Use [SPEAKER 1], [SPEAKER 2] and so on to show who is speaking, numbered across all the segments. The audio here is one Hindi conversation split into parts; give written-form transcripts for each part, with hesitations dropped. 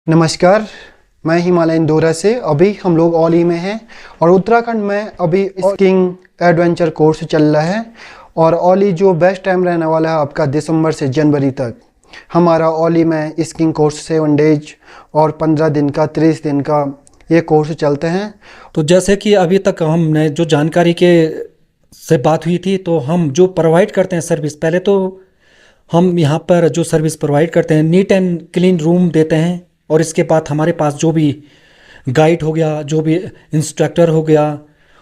[SPEAKER 1] नमस्कार। मैं हिमालयन दोरा से अभी हम लोग औली में हैं और उत्तराखंड में अभी स्कीइंग एडवेंचर कोर्स चल रहा है। और औली जो बेस्ट टाइम रहने वाला है आपका दिसंबर से जनवरी तक। हमारा औली में स्कीइंग कोर्स 7 डेज और 15 दिन का 30 दिन का ये कोर्स चलते हैं।
[SPEAKER 2] तो जैसे कि अभी तक हमने जो जानकारी के से बात हुई थी, तो हम जो प्रोवाइड करते हैं सर्विस, पहले तो हम यहाँ पर जो सर्विस प्रोवाइड करते हैं, नीट एंड क्लीन रूम देते हैं। और इसके बाद हमारे पास जो भी गाइड हो गया, जो भी इंस्ट्रक्टर हो गया,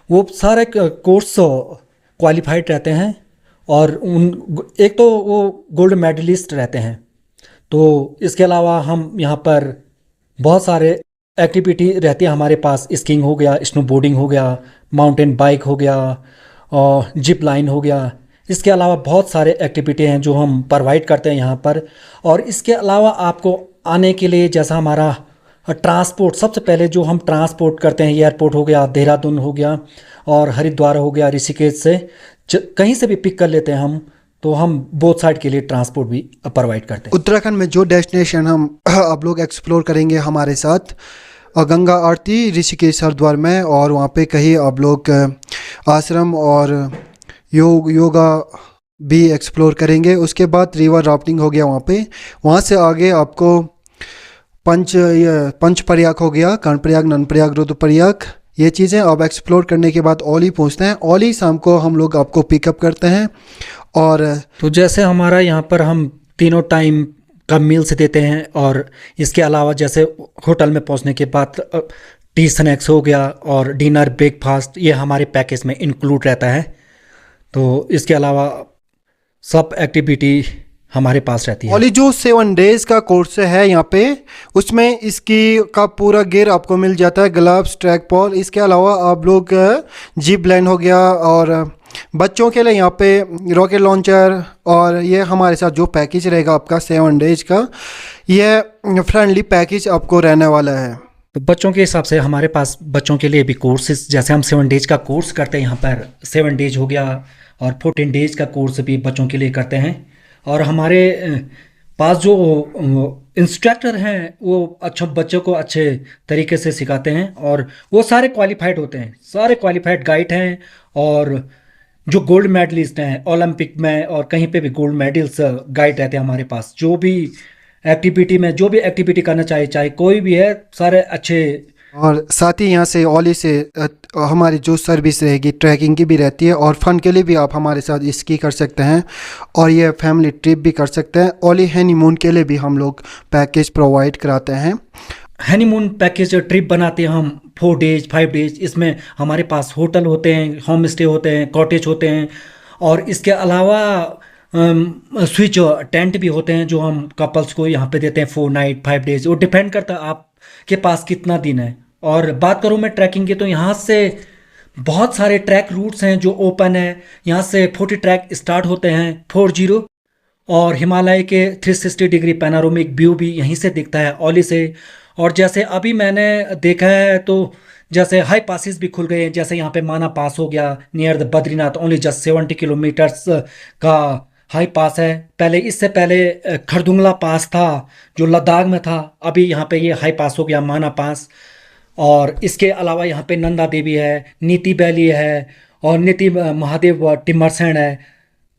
[SPEAKER 2] वो सारे कोर्स क्वालिफाइड रहते हैं। और उन एक तो वो गोल्ड मेडलिस्ट रहते हैं। तो इसके अलावा हम यहाँ पर बहुत सारे एक्टिविटी रहती है हमारे पास। स्कीइंग हो गया, स्नो बोर्डिंग हो गया, माउंटेन बाइक हो गया, और जिप लाइन हो गया। इसके अलावा बहुत सारे एक्टिविटी हैं जो हम प्रोवाइड करते हैं यहाँ पर। और इसके अलावा आपको आने के लिए, जैसा हमारा ट्रांसपोर्ट, सबसे पहले जो हम ट्रांसपोर्ट करते हैं, एयरपोर्ट हो गया, देहरादून हो गया और हरिद्वार हो गया, ऋषिकेश से कहीं से भी पिक कर लेते हैं हम। तो हम बोथ साइड के लिए ट्रांसपोर्ट भी प्रोवाइड करते हैं।
[SPEAKER 1] उत्तराखंड में जो डेस्टिनेशन हम आप लोग एक्सप्लोर करेंगे हमारे साथ, गंगा आरती ऋषिकेश हरिद्वार में, और वहाँ पे कहीं आप लोग आश्रम और योगा भी एक्सप्लोर करेंगे। उसके बाद रिवर राफ्टिंग हो गया वहाँ पे। वहाँ से आगे आपको पंच प्रयाग हो गया, कर्णप्रयाग, नंदप्रयाग, रुद्रप्रयाग, ये चीज़ें अब एक्सप्लोर करने के बाद औली पहुँचते हैं। औली शाम को हम लोग आपको पिकअप करते हैं। और
[SPEAKER 2] तो जैसे हमारा यहाँ पर हम तीनों टाइम का मील्स देते हैं। और इसके अलावा जैसे होटल में पहुँचने के बाद टी स्नैक्स हो गया और डिनर ब्रेकफास्ट, ये हमारे पैकेज में इंक्लूड रहता है। तो इसके अलावा सब एक्टिविटी हमारे पास रहती है।
[SPEAKER 1] औली जो 7 डेज का कोर्स है यहाँ पे, उसमें इसकी का पूरा गियर आपको मिल जाता है, ग्लव्स, ट्रैक पॉल। इसके अलावा आप लोग जिप लाइन हो गया, और बच्चों के लिए यहाँ पे रॉकेट लॉन्चर। और ये हमारे साथ जो पैकेज रहेगा आपका 7 डेज का, ये फ्रेंडली पैकेज आपको रहने वाला है।
[SPEAKER 2] तो बच्चों के हिसाब से हमारे पास बच्चों के लिए भी कोर्सेज, जैसे हम 7 डेज का कोर्स करते हैं यहाँ पर, 7 डेज हो गया और 14 डेज का कोर्स भी बच्चों के लिए करते हैं। और हमारे पास जो इंस्ट्रक्टर हैं वो अच्छा बच्चों को अच्छे तरीके से सिखाते हैं। और वो सारे क्वालिफाइड होते हैं, सारे क्वालिफाइड गाइड हैं। और जो गोल्ड मेडलिस्ट हैं ओलंपिक में और कहीं पे भी गोल्ड मेडल्स गाइड रहते हैं हमारे पास। जो भी एक्टिविटी में जो भी एक्टिविटी करना चाहे, चाहे कोई भी है, सारे अच्छे।
[SPEAKER 1] और साथ ही यहाँ से औली से हमारी जो सर्विस रहेगी ट्रैकिंग की भी रहती है, और फन के लिए भी आप हमारे साथ स्की कर सकते हैं, और ये फैमिली ट्रिप भी कर सकते हैं। औली हनीमून के लिए भी हम लोग पैकेज प्रोवाइड कराते हैं।
[SPEAKER 2] हनीमून पैकेज ट्रिप बनाते हैं हम 4 डेज 5 डेज। इसमें हमारे पास होटल होते हैं, होम स्टे होते हैं, कॉटेज होते हैं। और इसके अलावा स्विच टेंट भी होते हैं जो हम कपल्स को यहाँ पे देते हैं 4 नाइट 5 डेज। वो डिपेंड करता है आपके पास कितना दिन है। और बात करूँ मैं ट्रैकिंग की, तो यहाँ से बहुत सारे ट्रैक रूट्स हैं जो ओपन है। यहाँ से 40 ट्रैक स्टार्ट होते हैं, 40। और हिमालय के 360 डिग्री पैनारोमिक व्यू भी यहीं से दिखता है, औली से। और जैसे अभी मैंने देखा है, तो जैसे हाई पासिस भी खुल गए हैं। जैसे यहाँ पे माना पास हो गया near the Badrinath, only just 70 kilometres का हाई पास है। पहले, इससे पहले खरदुंगला पास था जो लद्दाख में था। अभी यहाँ पे ये हाई पास हो गया, माना पास। और इसके अलावा यहाँ पे नंदा देवी है, नीति वैली है और नीति महादेव टिमरसैंड है।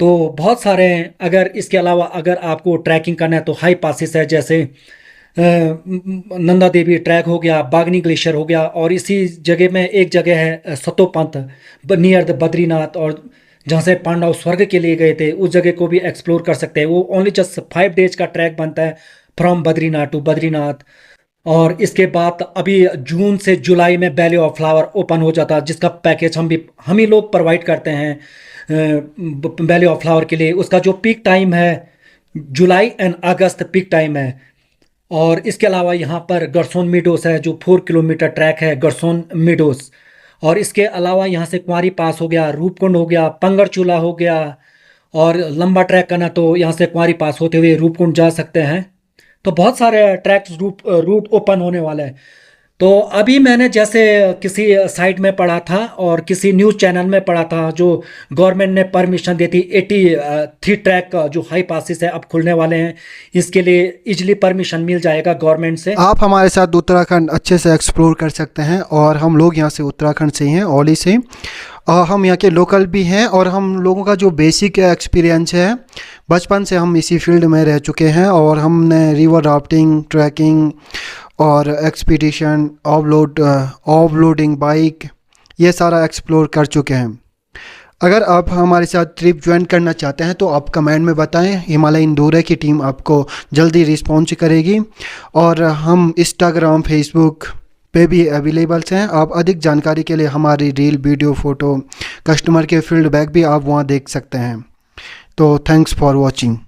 [SPEAKER 2] तो बहुत सारे हैं। अगर इसके अलावा अगर आपको ट्रैकिंग करना है तो हाई पासिस है, जैसे नंदा देवी ट्रैक हो गया, बागनी ग्लेशियर हो गया। और इसी जगह में एक जगह है सतोपंथ नियर द बद्रीनाथ, और जहाँ से पांडव स्वर्ग के लिए गए थे, उस जगह को भी एक्सप्लोर कर सकते हैं। वो ओनली जस्ट 5 डेज का ट्रैक बनता है फ्रॉम बद्रीनाथ टू बद्रीनाथ। और इसके बाद अभी जून से जुलाई में वैली ऑफ फ्लावर ओपन हो जाता है, जिसका पैकेज हम ही लोग प्रोवाइड करते हैं वैली ऑफ फ्लावर के लिए। उसका जो पीक टाइम है जुलाई एंड अगस्त पीक टाइम है। और इसके अलावा यहाँ पर गरसोन मीडोस है जो 4 किलोमीटर ट्रैक है, गरसोन मीडोस। और इसके अलावा यहाँ से कुंवारी पास हो गया, रूपकुंड हो गया, पंगर चूल्हा हो गया। और लंबा ट्रैक करना तो यहाँ से कुंवारी पास होते हुए रूपकुंड जा सकते हैं। तो बहुत सारे ट्रैक्स रूट ओपन होने वाले हैं। तो अभी मैंने जैसे किसी साइट में पढ़ा था और किसी न्यूज़ चैनल में पढ़ा था, जो गवर्नमेंट ने परमिशन दी थी 83 ट्रैक का जो हाई पासिस है अब खुलने वाले हैं, इसके लिए इजली परमिशन मिल जाएगा गवर्नमेंट से।
[SPEAKER 1] आप हमारे साथ उत्तराखंड अच्छे से एक्सप्लोर कर सकते हैं और हम लोग यहाँ से उत्तराखंड से ही हैं, औली से। हम यहाँ के लोकल भी हैं और हम लोगों का जो बेसिक एक्सपीरियंस है, बचपन से हम इसी फील्ड में रह चुके हैं और हमने रिवर राफ्टिंग, ट्रैकिंग और एक्सपीडिशन, ऑफलोडिंग बाइक, ये सारा एक्सप्लोर कर चुके हैं। अगर आप हमारे साथ ट्रिप ज्वाइन करना चाहते हैं तो आप कमेंट में बताएं, हिमालयन दूरे की टीम आपको जल्दी रिस्पॉन्स करेगी। और हम इंस्टाग्राम, फेसबुक पे भी अवेलेबल्स हैं। आप अधिक जानकारी के लिए हमारी रील, वीडियो, फ़ोटो, कस्टमर के फीडबैक भी आप वहाँ देख सकते हैं। तो थैंक्स फॉर वॉचिंग।